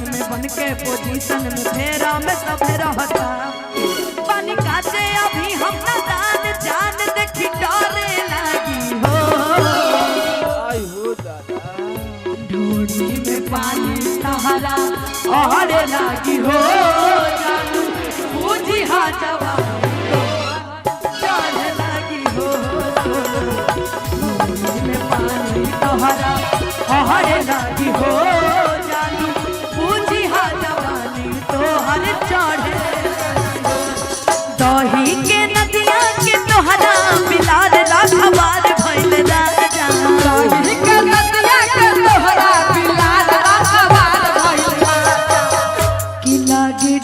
position में फेरा में सब रहता पानी काटे अभी हम जान जान देखी डरे लगी हो आई हो दादा ढोली में पानी सहारा और लगी हो जानू बुझी हा जवान चढ़ लगी हो ढोली में पानी सहारा और लगी हो दही के नदिया के तोहरा मिलाद राघवार भइल राजा दही के नदिया के तोहरा मिलाद राघवार भइल राजा कि लागे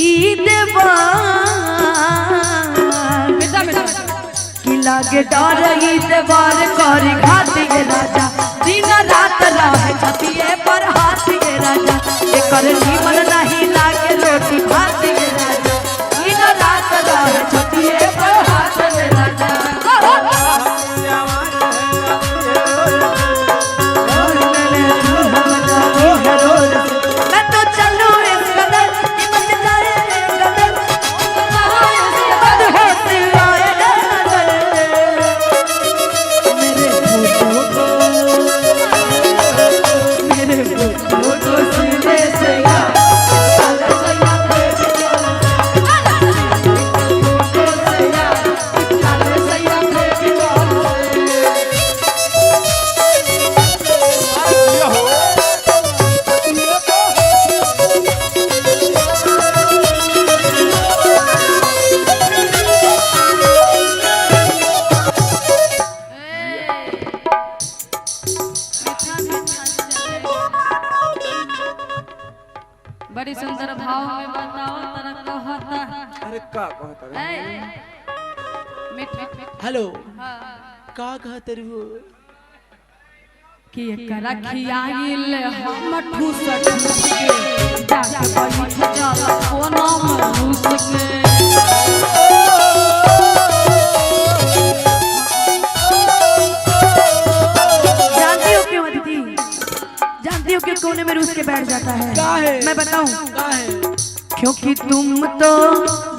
ई देवार बेटा बेटा कि लागे डर ई देवार करी घाती के राजा दिन रात रहे छतिए पर हाथी के राजा एकर जीवन नहीं लागे रोटी भात के राजा दिन रात रहे छतिए पर हाथ के राजा मैं तो चलूं इस कदर कि बच जाए कदर बद होते आए नजर मेरे फोटो को सीने से बड़ी सुंदर भाव में बताओ तरह कहता अरे का कहता रे मिठ हेलो का कहत रे हो कि एकरा खियाइल हम ठूस ठूस के जाके बैठ जाला कोना में घुस के जानती हो क्यों अदिति जानती हो कि कोने में रूस के बैठ जाता है मैं बताऊं क्योंकि तुम तो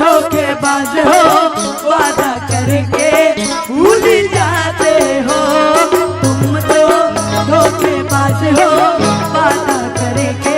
धोखेबाज हो वादा करके भूल जाते हो तुम तो धोखेबाज हो वादा करके